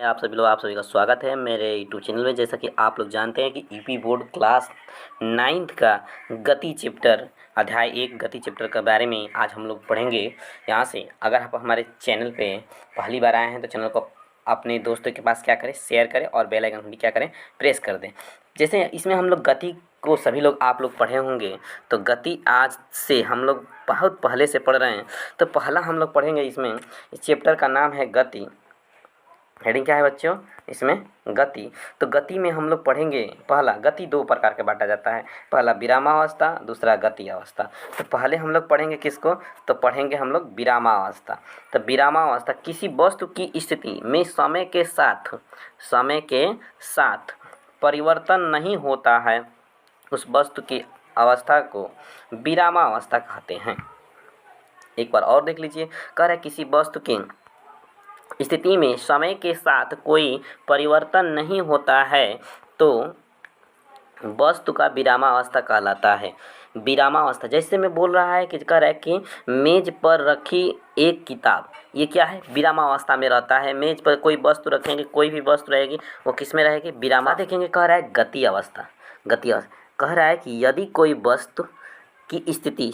आप सभी का स्वागत है मेरे यूट्यूब चैनल में। जैसा कि आप लोग जानते हैं कि यूपी बोर्ड क्लास 9th का गति चैप्टर अध्याय 1 गति चैप्टर के बारे में आज हम लोग पढ़ेंगे। यहाँ से अगर आप हमारे चैनल पे पहली बार आए हैं तो चैनल को अपने दोस्तों के पास क्या करें, शेयर करें और बेल आइकन भी क्या करें, प्रेस कर दें। जैसे इसमें हम लोग गति को सभी लोग आप लोग पढ़े होंगे, तो गति आज से हम लोग बहुत पहले से पढ़ रहे हैं। तो पहला हम लोग पढ़ेंगे इसमें, इस चैप्टर का नाम है गति। हेडिंग क्या है बच्चों इसमें? गति। तो गति में हम लोग पढ़ेंगे, पहला गति दो प्रकार के बांटा जाता है, पहला विरामावस्था, दूसरा गति अवस्था। तो पहले हम लोग पढ़ेंगे किसको? तो पढ़ेंगे हम लोग विरामावस्था। तो विरामावस्था किसी वस्तु की स्थिति में समय के साथ परिवर्तन नहीं होता है, उस वस्तु की अवस्था को विरामावस्था कहते हैं। एक बार और देख लीजिए, कह रहा है किसी वस्तु की स्थिति में समय के साथ कोई परिवर्तन नहीं होता है तो वस्तु का विरामावस्था कहलाता है। विरामावस्था जैसे मैं बोल रहा है कि कह रहा है कि मेज पर रखी एक किताब, ये क्या है? विरामावस्था में रहता है। मेज पर कोई वस्तु रखेंगे, कोई भी वस्तु रहेगी, वो किस में रहेगी? विरामा। देखेंगे कह रहा है गति अवस्था। गति अवस्था कह रहा है कि यदि कोई वस्तु की स्थिति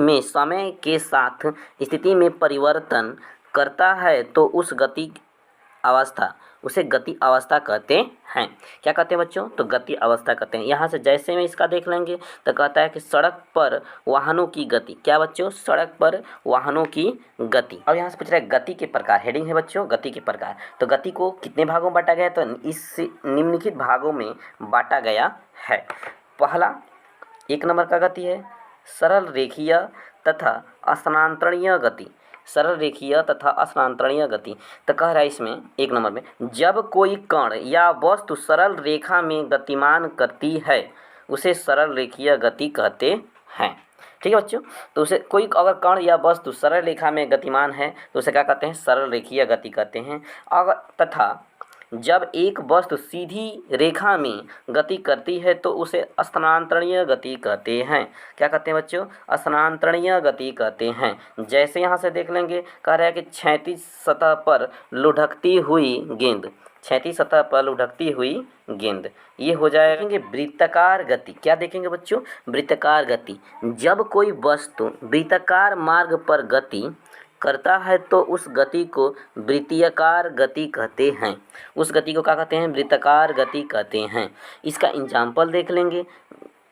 में समय के साथ स्थिति में परिवर्तन करता है तो उसे गति अवस्था कहते हैं। क्या कहते हैं बच्चों? तो गति अवस्था कहते हैं। यहाँ से जैसे में इसका देख लेंगे तो कहता है कि सड़क पर वाहनों की गति। क्या बच्चों? सड़क पर वाहनों की गति। और यहाँ से पूछ रहा है गति के प्रकार। हेडिंग है बच्चों गति के प्रकार। तो गति को कितने भागों में बांटा गया? तो इस निम्नलिखित भागों में बांटा गया है। पहला 1 नंबर का गति है सरल रेखीय तथा स्थानांतरणीय गति। सरल रेखीय तथा स्थानांतरणीय गति। तो कह रहा है इसमें 1 नंबर में, जब कोई कण या वस्तु सरल रेखा में गतिमान करती है उसे सरल रेखीय गति कहते हैं। ठीक है बच्चों? तो उसे कोई अगर कण या वस्तु सरल रेखा में गतिमान है तो उसे क्या कहते हैं? सरल रेखीय गति कहते हैं। अगर तथा जब एक वस्तु सीधी रेखा में गति करती है तो उसे स्थानांतरणीय गति कहते हैं। क्या कहते हैं बच्चों? स्थानांतरणीय गति कहते हैं। जैसे यहाँ से देख लेंगे, कह रहा है कि क्षैतिज सतह पर लुढ़कती हुई गेंद। क्षैतिज सतह पर लुढ़कती हुई गेंद, ये हो जाएगा वृत्ताकार गति। क्या देखेंगे बच्चों? वृत्ताकार गति। जब कोई वस्तु वृत्ताकार मार्ग पर गति करता है तो उस गति को वृत्तीयकार गति कहते हैं। उस गति को क्या कहते हैं? वृत्ताकार गति कहते हैं। इसका एग्जाम्पल देख लेंगे,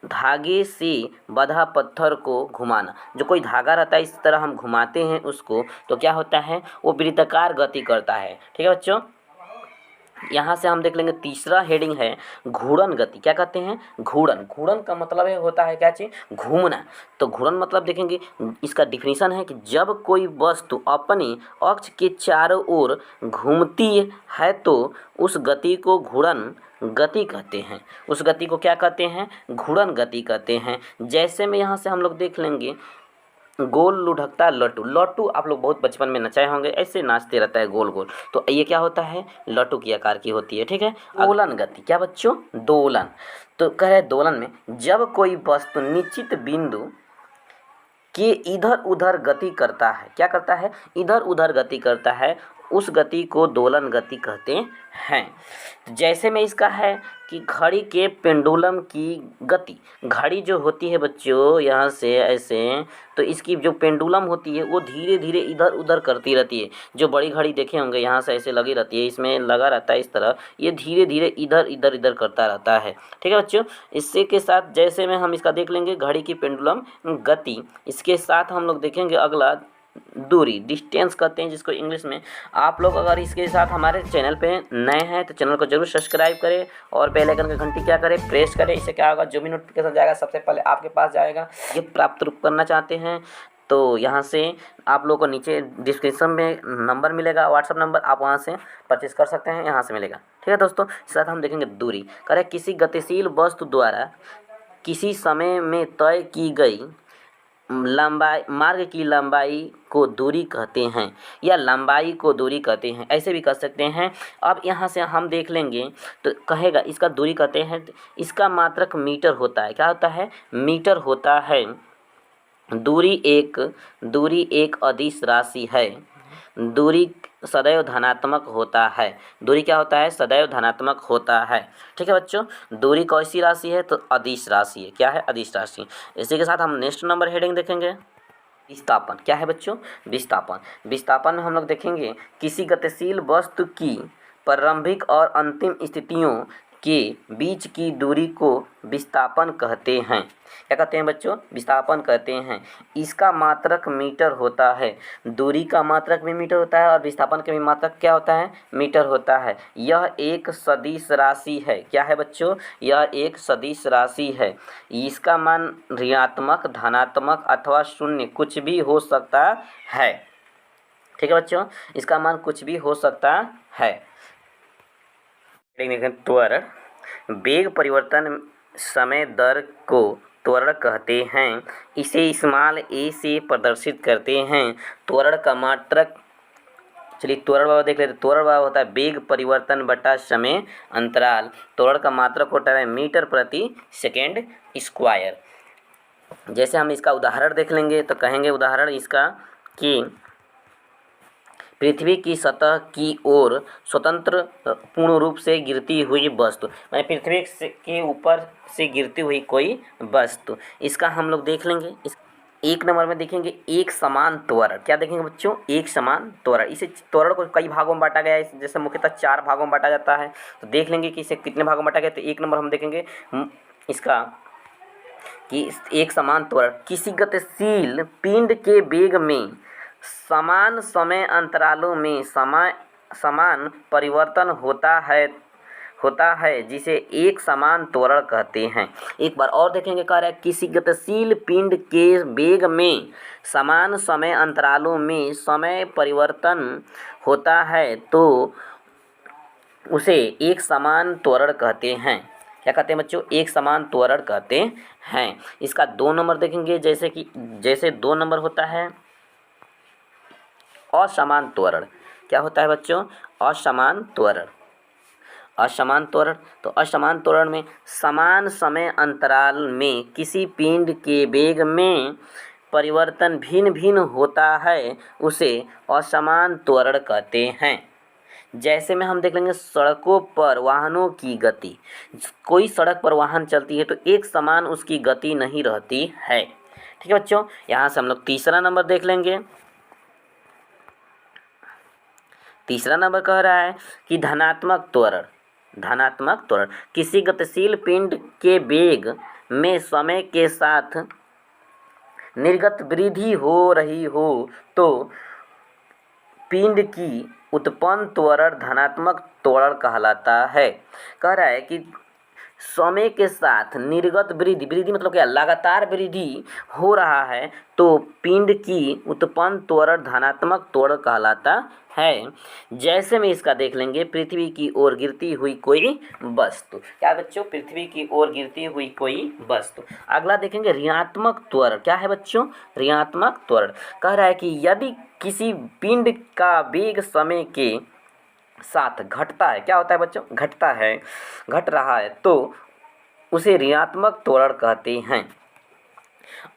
धागे से बंधा पत्थर को घुमाना। जो कोई धागा रहता है इस तरह हम घुमाते हैं उसको, तो क्या होता है? वो वृत्ताकार गति करता है। ठीक है बच्चों? यहाँ से हम देख लेंगे तीसरा हेडिंग है घूर्णन गति। क्या कहते हैं? घूर्णन। घूर्णन का मतलब है होता है क्या चीज़? घूमना। तो घूर्णन मतलब देखेंगे, इसका डिफिनीशन है कि जब कोई वस्तु अपने अक्ष के चारों ओर घूमती है तो उस गति को घूर्णन गति कहते हैं। उस गति को क्या कहते हैं? घूर्णन गति कहते हैं। जैसे में यहाँ से हम लोग देख लेंगे गोल लुढ़कता लट्टू। लट्टू आप लोग बहुत बचपन में नचाए होंगे, ऐसे नाचते रहता है गोल गोल, तो ये क्या होता है? लट्टू की आकार की होती है। ठीक है? दोलन गति। क्या बच्चों? दोलन। तो कह रहे हैं दोलन में जब कोई वस्तु निश्चित बिंदु के इधर उधर गति करता है। क्या करता है? इधर उधर गति करता है, उस गति को दोलन गति कहते हैं। जैसे में इसका है कि घड़ी के पेंडुलम की गति। घड़ी जो होती है बच्चों यहाँ से ऐसे, तो इसकी जो पेंडुलम होती है वो धीरे धीरे इधर उधर करती रहती है। जो बड़ी घड़ी देखे होंगे यहाँ से ऐसे लगी रहती है, इसमें लगा रहता है इस तरह, ये धीरे धीरे इधर करता रहता है। ठीक है बच्चों? इससे के साथ जैसे में हम इसका देख लेंगे घड़ी की पेंडुलम गति। इसके साथ हम लोग देखेंगे अगला दूरी, डिस्टेंस कहते हैं जिसको इंग्लिश में। आप लोग अगर इसके साथ हमारे चैनल पे नए हैं तो चैनल को जरूर सब्सक्राइब करें और बेल आइकन की घंटी क्या करें? प्रेस करें। इससे क्या होगा? जो भी नोटिफिकेशन जाएगा सबसे पहले आपके पास जाएगा। ये प्राप्त करना चाहते हैं तो यहाँ से आप लोगों को नीचे डिस्क्रिप्शन में नंबर मिलेगा, व्हाट्सअप नंबर, आप वहाँ से परचेस कर सकते हैं, यहाँ से मिलेगा। ठीक है दोस्तों? इस साथ हम देखेंगे दूरी। करें किसी गतिशील वस्तु द्वारा किसी समय में तय की गई लंबाई, मार्ग की लंबाई को दूरी कहते हैं या लंबाई को दूरी कहते हैं, ऐसे भी कह सकते हैं। अब यहाँ से हम देख लेंगे तो कहेगा इसका दूरी कहते हैं। इसका मात्रक मीटर होता है। क्या होता है? मीटर होता है। दूरी एक अदिश राशि है। दूरी सदैव धनात्मक होता है। दूरी क्या होता है? सदैव धनात्मक होता है। ठीक है बच्चों, दूरी कौन-सी राशि है? तो अदिश राशि है। क्या है? अदिश राशि। इसी के साथ हम नेक्स्ट नंबर हेडिंग देखेंगे विस्थापन। क्या है बच्चों? विस्थापन। विस्थापन में हम लोग देखेंगे किसी गतिशील वस्तु की प्रारंभिक और अंतिम स्थितियों के बीच की दूरी को विस्थापन कहते हैं। क्या कहते हैं बच्चों? विस्थापन कहते हैं। इसका मात्रक मीटर होता है। दूरी का मात्रक भी मीटर होता है और विस्थापन का भी मात्रक क्या होता है? मीटर होता है। यह एक सदिश राशि है। क्या है बच्चों? यह एक सदिश राशि है। इसका मान ऋणात्मक, धनात्मक अथवा शून्य कुछ भी हो सकता है। ठीक है बच्चों, इसका मान कुछ भी हो सकता है। त्वरण। वेग परिवर्तन समय दर को त्वरण कहते हैं। इसे स्मॉल ए से प्रदर्शित करते हैं। त्वरण का मात्रक, चलिए त्वरण बाबा देख लेते। त्वरण बाबा होता है वेग परिवर्तन बटा समय अंतराल। त्वरण का मात्रक होता है मीटर प्रति सेकेंड स्क्वायर। जैसे हम इसका उदाहरण देख लेंगे तो कहेंगे उदाहरण इसका कि पृथ्वी की सतह की ओर स्वतंत्र पूर्ण रूप से गिरती हुई वस्तु, माने पृथ्वी के ऊपर से गिरती हुई कोई वस्तु, इसका हम लोग देख लेंगे। इस एक नंबर में देखेंगे एक समान त्वरण। क्या देखेंगे बच्चों? एक समान त्वरण। इसे त्वरण को कई भागों में बांटा गया है, जैसे मुख्यतः 4 भागों में बांटा जाता है। तो देख लेंगे कि इसे कितने भागों में बांटा गया। तो एक नंबर हम देखेंगे इसका कि एक समान त्वरण किसी गतिशील पिंड के वेग में समान समय अंतरालों में समान परिवर्तन होता है जिसे एक समान त्वरण कहते हैं। एक बार और देखेंगे, कह रहा है किसी गतिशील पिंड के वेग में समान समय अंतरालों में समय परिवर्तन होता है तो उसे एक समान त्वरण कहते हैं। क्या कहते हैं बच्चों? एक समान त्वरण कहते हैं। इसका 2 नंबर देखेंगे, जैसे 2 नंबर होता है असमान त्वरण। क्या होता है बच्चों? असमान त्वरण। असमान त्वरण, तो असमान त्वरण में समान समय अंतराल में किसी पिंड के वेग में परिवर्तन भिन्न भिन्न होता है, उसे असमान त्वरण कहते हैं। जैसे में हम देख लेंगे सड़कों पर वाहनों की गति। कोई सड़क पर वाहन चलती है तो एक समान उसकी गति नहीं रहती है। ठीक है बच्चों, यहाँ से हम लोग तीसरा नंबर देख लेंगे। तीसरा नंबर कह रहा है कि धनात्मक त्वरण। धनात्मक त्वरण किसी गतिशील पिंड के वेग में समय के साथ निर्गत वृद्धि हो रही हो तो पिंड की उत्पन्न त्वरण धनात्मक त्वरण कहलाता है। कह रहा है कि समय के साथ निर्गत वृद्धि, वृद्धि मतलब क्या? लगातार वृद्धि हो रहा है तो पिंड की उत्पन्न त्वरण धनात्मक त्वरण कहलाता है। जैसे में इसका देख लेंगे पृथ्वी की ओर गिरती हुई कोई वस्तु। क्या बच्चों? पृथ्वी की ओर गिरती हुई कोई वस्तु। अगला देखेंगे ऋणात्मक त्वरण। क्या है बच्चों? ऋणात्मक त्वरण कह रहा है कि यदि किसी पिंड का वेग समय के साथ घटता है। क्या होता है बच्चों? घटता है, घट रहा है तो उसे ऋणात्मक त्वरण कहते हैं।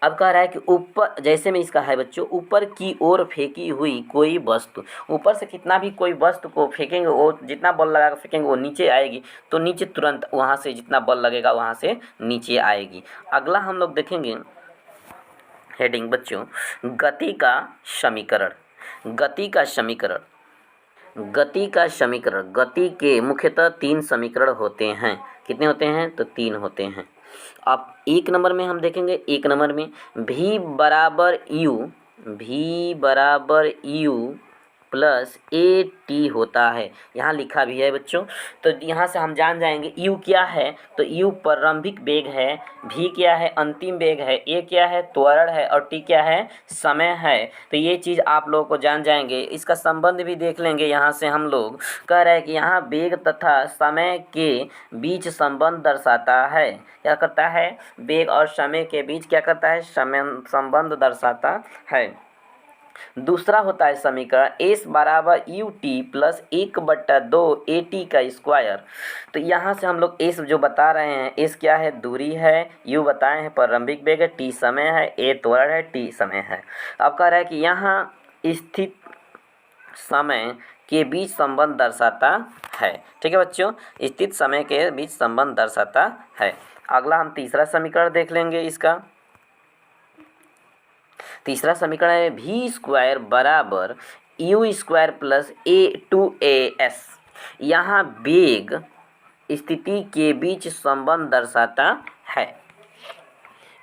अब कह रहा है कि ऊपर, जैसे में इसका है बच्चों, ऊपर की ओर फेंकी हुई कोई वस्तु। ऊपर से कितना भी कोई वस्तु को फेंकेंगे, वो जितना बल लगा कर फेंकेंगे वो नीचे आएगी, तो नीचे तुरंत वहाँ से जितना बल लगेगा वहाँ से नीचे आएगी। अगला हम लोग देखेंगे हेडिंग बच्चों गति का समीकरण। गति का समीकरण। गति का समीकरण, गति के मुख्यतः 3 समीकरण होते हैं। कितने होते हैं? तो 3 होते हैं। अब एक नंबर में हम देखेंगे, एक नंबर में v बराबर यू प्लस ए टी होता है। यहाँ लिखा भी है बच्चों, तो यहाँ से हम जान जाएंगे u क्या है। तो u प्रारंभिक वेग है, v क्या है? अंतिम वेग है, a क्या है? त्वरण है और t क्या है? समय है। तो ये चीज़ आप लोगों को जान जाएंगे। इसका संबंध भी देख लेंगे। यहाँ से हम लोग कह रहे हैं कि यहाँ वेग तथा समय के बीच संबंध दर्शाता है। क्या करता है? वेग और समय के बीच क्या करता है? संबंध दर्शाता है। दूसरा होता है समीकरण s बराबर U T plus 1/2 A T का स्क्वायर। तो यहाँ से हम लोग s जो बता रहे हैं, s क्या है? दूरी है, u बताए हैं प्रारंभिक वेग है, t समय है, a त्वरण है, t समय है। अब कह रहा है कि यहाँ स्थित समय के बीच संबंध दर्शाता है। ठीक है बच्चों, स्थित समय के बीच संबंध दर्शाता है। अगला हम तीसरा समीकरण देख लेंगे। इसका तीसरा समीकरण है v स्क्वायर बराबर यू स्क्वायर प्लस a2as। यहाँ वेग स्थिति के बीच संबंध दर्शाता है।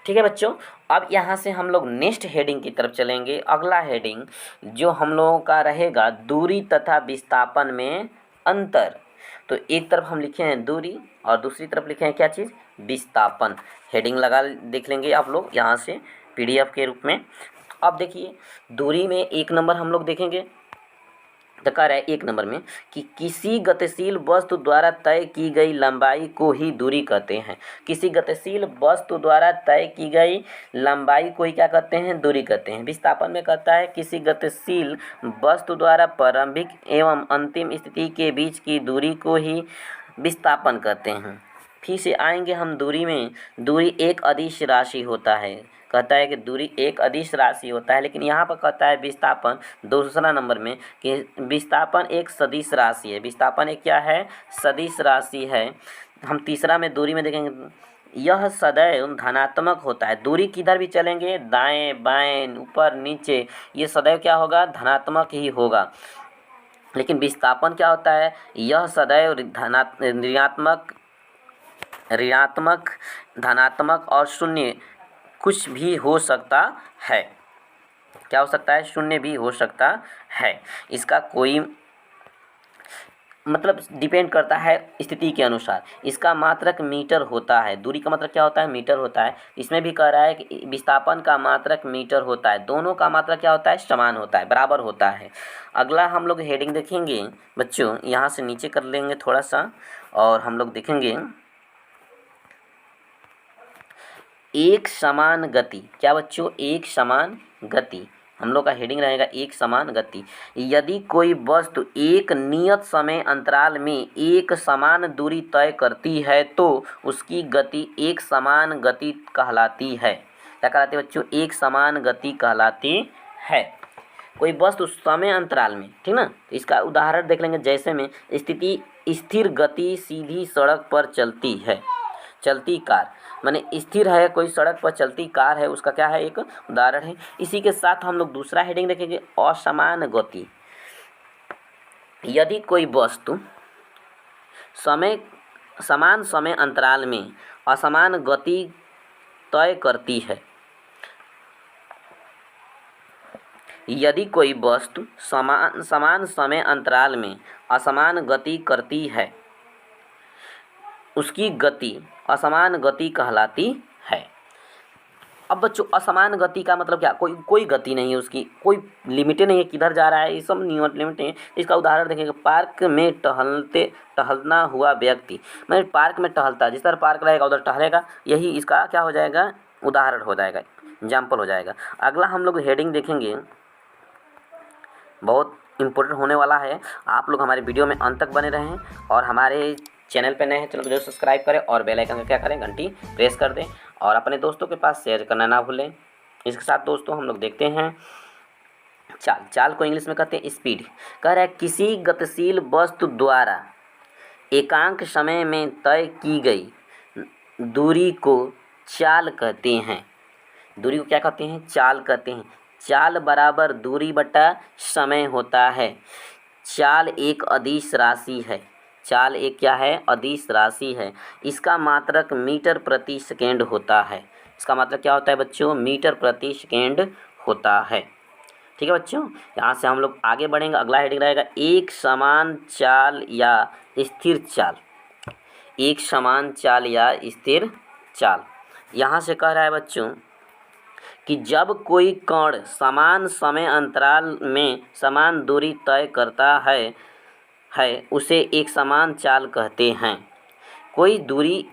ठीक है बच्चों, अब यहाँ से हम लोग नेक्स्ट हेडिंग की तरफ चलेंगे। अगला हेडिंग जो हम लोगों का रहेगा दूरी तथा विस्थापन में अंतर। तो एक तरफ हम लिखे हैं दूरी और दूसरी तरफ लिखे हैं क्या चीज़, विस्थापन। हेडिंग लगा देख लेंगे आप लोग यहाँ से पीडीएफ के रूप में। अब देखिए दूरी में एक नंबर हम लोग देखेंगे, तो कह रहा है एक नंबर में कि किसी गतिशील वस्तु द्वारा तय की गई लंबाई को ही दूरी कहते हैं। किसी गतिशील वस्तु द्वारा तय की गई लंबाई को ही क्या कहते हैं, दूरी कहते हैं। विस्थापन में कहता है किसी गतिशील वस्तु द्वारा प्रारंभिक एवं अंतिम स्थिति के बीच की दूरी को ही विस्थापन कहते हैं। फिर से आएंगे हम दूरी में। दूरी एक अदिश राशि होता है, कहता है कि दूरी एक अदिश राशि होता है। लेकिन यहाँ पर कहता है विस्थापन दूसरा नंबर में कि विस्थापन एक सदिश राशि है। विस्थापन एक क्या है, सदिश राशि है। हम तीसरा में दूरी में देखेंगे यह सदैव धनात्मक होता है। दूरी किधर भी चलेंगे, दाएं बाएं ऊपर नीचे, ये सदैव क्या होगा, धनात्मक ही होगा। लेकिन विस्थापन क्या होता है, यह सदैव ऋणात्मक धनात्मक और शून्य कुछ भी हो सकता है। क्या हो सकता है, शून्य भी हो सकता है। इसका कोई मतलब डिपेंड करता है स्थिति के अनुसार। इसका मात्रक मीटर होता है। दूरी का मात्रक क्या होता है, मीटर होता है। इसमें भी कह रहा है कि विस्थापन का मात्रक मीटर होता है। दोनों का मात्रक क्या होता है, समान होता है, बराबर होता है। अगला हम लोग हेडिंग देखेंगे बच्चों, यहाँ से नीचे कर लेंगे थोड़ा सा और हम लोग देखेंगे एक समान गति। क्या बच्चों, एक समान गति। हम लोग का हेडिंग रहेगा एक समान गति। यदि कोई वस्तु एक नियत समय अंतराल में एक समान दूरी तय करती है तो उसकी गति एक समान गति कहलाती है। क्या कहलाती है बच्चों, एक समान गति कहलाती है। कोई वस्तु समय अंतराल में, ठीक ना। तो इसका उदाहरण देख लेंगे। जैसे में स्थिति स्थिर गति सीधी सड़क पर चलती है, चलती कार माने स्थिर है, कोई सड़क पर चलती कार है, उसका क्या है, एक उदाहरण है। इसी के साथ हम लोग दूसरा हेडिंग देखेंगे असमान गति। यदि कोई वस्तु समान समय अंतराल में असमान गति तय करती है। यदि कोई वस्तु समान समय अंतराल में असमान गति करती है, उसकी गति असमान गति कहलाती है। अब बच्चों असमान गति का मतलब क्या, कोई गति नहीं है, उसकी कोई लिमिट नहीं है, किधर जा रहा है, ये सब लिमिट है। इसका उदाहरण देखेंगे, पार्क में टहलना हुआ व्यक्ति। मैं पार्क में टहलता, जिस तरह पार्क रहेगा उधर टहलेगा, यही इसका क्या हो जाएगा, उदाहरण हो जाएगा, एग्जाम्पल हो जाएगा। अगला हम लोग हेडिंग देखेंगे, बहुत इम्पोर्टेंट होने वाला है। आप लोग हमारे वीडियो में अंत तक बने रहें और हमारे चैनल पे नए हैं चैनल को जरूर सब्सक्राइब करें और बेल आइकन का क्या करें, घंटी प्रेस कर दें और अपने दोस्तों के पास शेयर करना ना भूलें। इसके साथ दोस्तों हम लोग देखते हैं चाल को इंग्लिश में कहते हैं स्पीड। कह रहा है किसी गतिशील वस्तु द्वारा एकांक समय में तय की गई दूरी को चाल कहते हैं। दूरी को क्या कहते हैं, चाल कहते हैं। चाल बराबर दूरी बटा समय होता है। चाल एक अदिश राशि है। चाल एक क्या है, अदिश राशि है। इसका मात्रक मीटर प्रति सेकेंड होता है। इसका मात्रक क्या होता है बच्चों, मीटर प्रति सेकेंड होता है। ठीक है बच्चों, यहाँ से हम लोग आगे बढ़ेंगे। अगला हेडिंग रहेगा एक समान चाल या स्थिर चाल। एक समान चाल या स्थिर चाल। यहाँ से कह रहा है बच्चों कि जब कोई कण समान समय अंतराल में समान दूरी तय करता है उसे एक समान चाल कहते हैं। कोई दूरी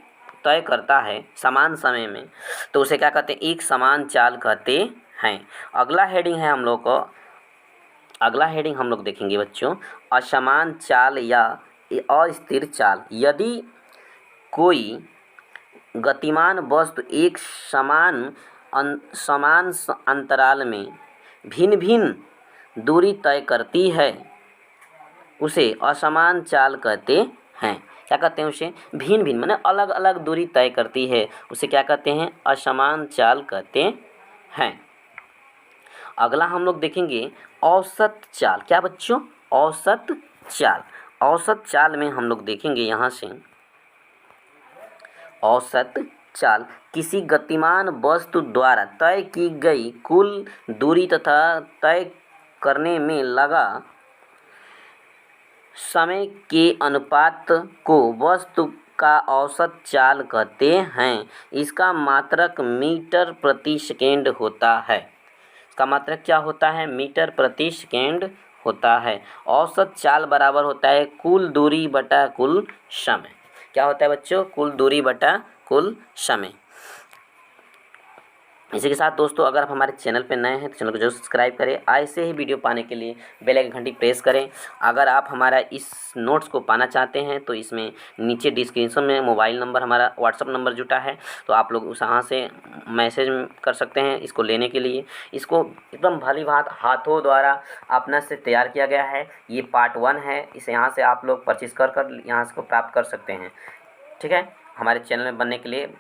तय करता है समान समय में तो उसे क्या कहते हैं, एक समान चाल कहते हैं। अगला हेडिंग है हम लोग को, अगला हेडिंग हम लोग देखेंगे बच्चों असमान चाल या अस्थिर चाल। यदि कोई गतिमान वस्तु एक समान अंतराल में भिन्न भिन्न दूरी तय करती है उसे असमान चाल कहते हैं। क्या कहते हैं उसे? भिन्न भिन्न माने अलग अलग दूरी तय करती है उसे क्या कहते हैं? असमान चाल कहते हैं। अगला हम लोग देखेंगे औसत चाल। क्या बच्चों? औसत चाल। औसत चाल में हम लोग देखेंगे यहाँ से औसत चाल किसी गतिमान वस्तु द्वारा तय की गई कुल दूरी तथा तय करने में लगा समय के अनुपात को वस्तु का औसत चाल कहते हैं। इसका मात्रक मीटर प्रति सेकेंड होता है। इसका मात्रक क्या होता है? मीटर प्रति सेकेंड होता है। औसत चाल बराबर होता है कुल दूरी बटा कुल समय। क्या होता है बच्चों? कुल दूरी बटा कुल समय। इसी के साथ दोस्तों अगर आप हमारे चैनल पर नए हैं तो चैनल को जरूर सब्सक्राइब करें। ऐसे ही वीडियो पाने के लिए बेल आइकन घंटी प्रेस करें। अगर आप हमारा इस नोट्स को पाना चाहते हैं तो इसमें नीचे डिस्क्रिप्शन में मोबाइल नंबर हमारा व्हाट्सअप नंबर जुटा है, तो आप लोग उस वहाँ से मैसेज कर सकते हैं इसको लेने के लिए। इसको एकदम भली भांति हाथों द्वारा अपना से तैयार किया गया है। ये पार्ट 1 है। इसे यहाँ से आप लोग परचेज़ कर यहाँ से को प्राप्त कर सकते हैं। ठीक है, हमारे चैनल में बनने के लिए